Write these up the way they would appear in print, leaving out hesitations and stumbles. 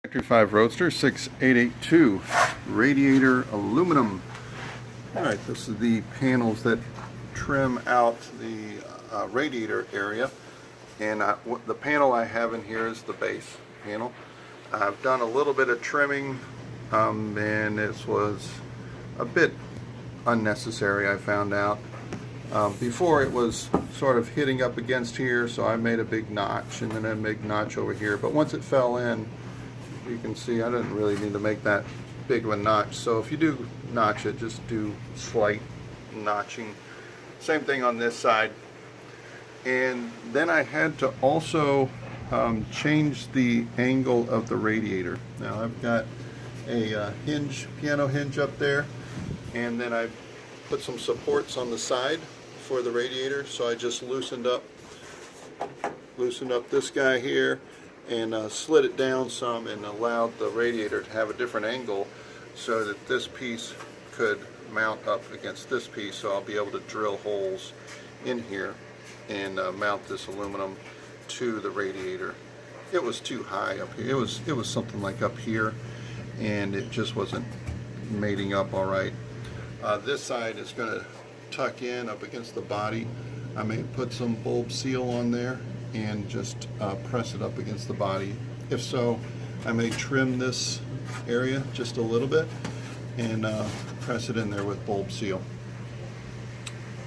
Factory 5 Roadster 6882 radiator aluminum. Alright, this is the panels that trim out the radiator area, and the panel I have in here is the base panel. I've done a little bit of trimming and this was a bit unnecessary, I found out. Before it was sort of hitting up against here, so I made a big notch and then a big notch over here, but once it fell in, you can see I didn't really need to make that big of a notch. So if you do notch it, just do slight notching. Same thing on this side. And then I had to also change the angle of the radiator. Now I've got a piano hinge up there, and then I put some supports on the side for the radiator. So I just loosened up this guy here and slid it down some and allowed the radiator to have a different angle so that this piece could mount up against this piece. So I'll be able to drill holes in here and mount this aluminum to the radiator. It was too high up here. It was something like up here, and it just wasn't mating up all right. This side is going to tuck in up against the body. I may put some bulb seal on there and just press it up against the body. If so, I may trim this area just a little bit and press it in there with bulb seal.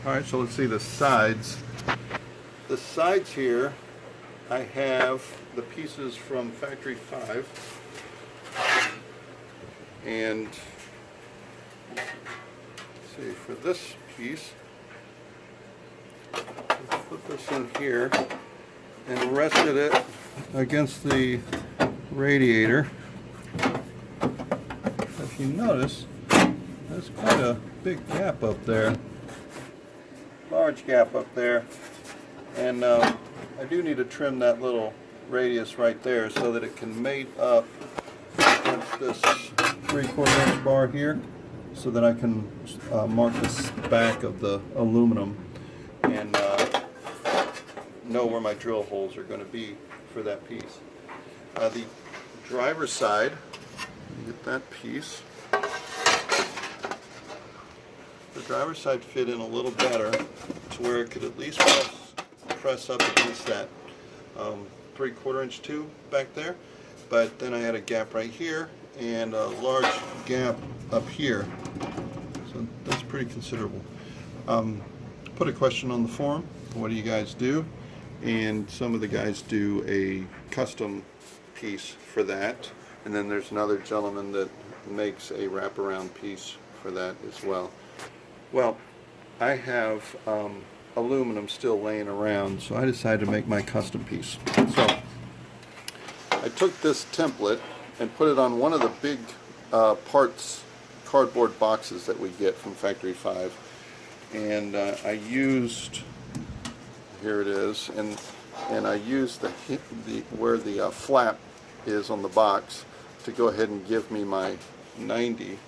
Alright, so let's see the sides. The sides here, I have the pieces from Factory 5, and let's see, for this piece, put this in here and rested it against the radiator. If you notice, there's quite a big gap up there, large gap up there, and I do need to trim that little radius right there so that it can mate up against this 3/4 inch bar here, so that I can mark the back of the aluminum and know where my drill holes are going to be for that piece. The driver's side, get that piece. The driver's side fit in a little better to where it could at least press up against that 3/4 inch tube back there, but then I had a gap right here and a large gap up here, so that's pretty considerable. Put a question on the forum, what do you guys do? And some of the guys do a custom piece for that, and then there's another gentleman that makes a wraparound piece for that as well. Well, I have aluminum still laying around, so I decided to make my custom piece. So I took this template and put it on one of the big parts cardboard boxes that we get from Factory 5, and I used, here it is, and I used where the flap is on the box to go ahead and give me my 90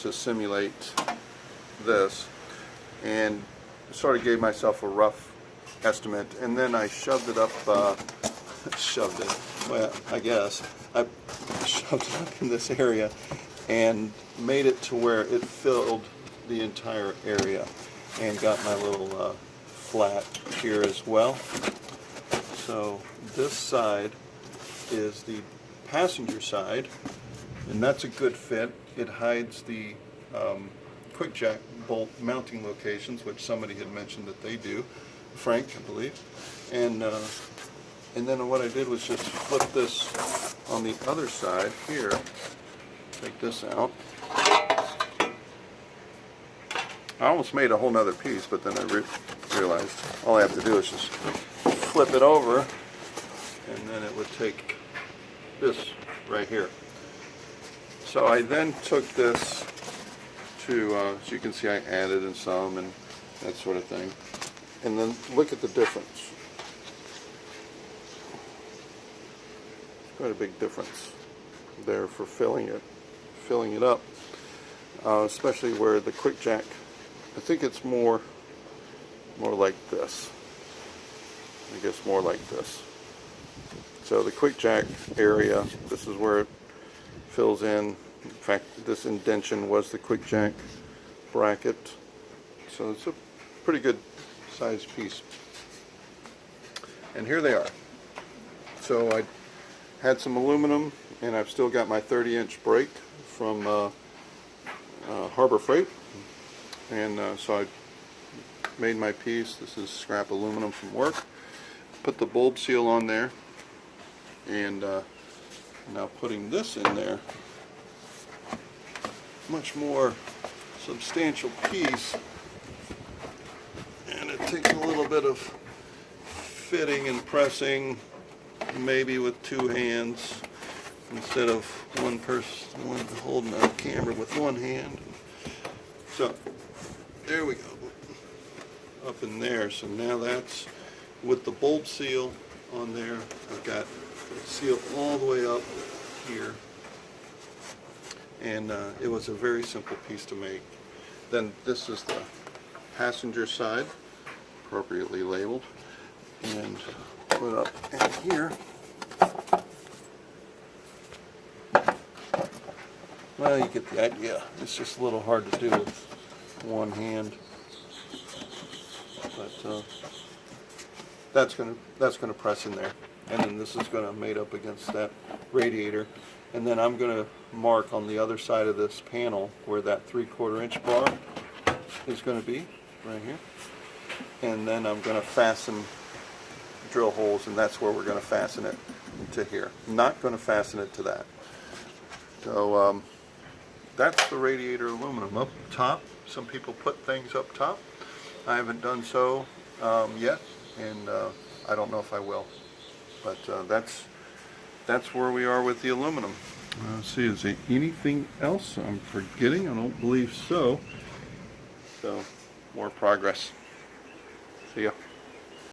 to simulate this, and sort of gave myself a rough estimate, and then I shoved it up, well, I guess I shoved it up in this area and made it to where it filled the entire area, and got my little flat here as well. So this side is the passenger side, and that's a good fit. It hides the quick jack bolt mounting locations, which somebody had mentioned that they do, Frank, I believe. And then what I did was just flip this on the other side here, take this out. I almost made a whole nother piece, but then I realized all I have to do is just flip it over, and then it would take this right here. So I then took this to, as you can see, I added in some and that sort of thing. And then look at the difference. Quite a big difference there for filling it up, especially where the quick jack, I think it's more like this. I guess more like this. So the quick jack area, this is where fills in. In fact, this indention was the quick jack bracket, so it's a pretty good sized piece. And here they are. So I had some aluminum, and I've still got my 30-inch brake from Harbor Freight, and so I made my piece. This is scrap aluminum from work. Put the bulb seal on there, and now putting this in there, much more substantial piece, and it takes a little bit of fitting and pressing, maybe with two hands instead of one person holding a camera with one hand. So there we go, up in there. So now that's with the bulb seal on there. I've got the seal all the way up here, and it was a very simple piece to make. Then this is the passenger side, appropriately labeled, and put up in here. Well, you get the idea. It's just a little hard to do with one hand, but that's gonna press in there, and then this is gonna mate up against that radiator, and then I'm gonna mark on the other side of this panel where that 3/4 inch bar is gonna be, right here, and then I'm gonna fasten, drill holes, and that's where we're gonna fasten it to here. I'm not gonna fasten it to that. So that's the radiator aluminum up top. Some people put things up top. I haven't done so yet, and I don't know if I will. But that's where we are with the aluminum. Let's see, is there anything else I'm forgetting? I don't believe so. So, more progress. See ya.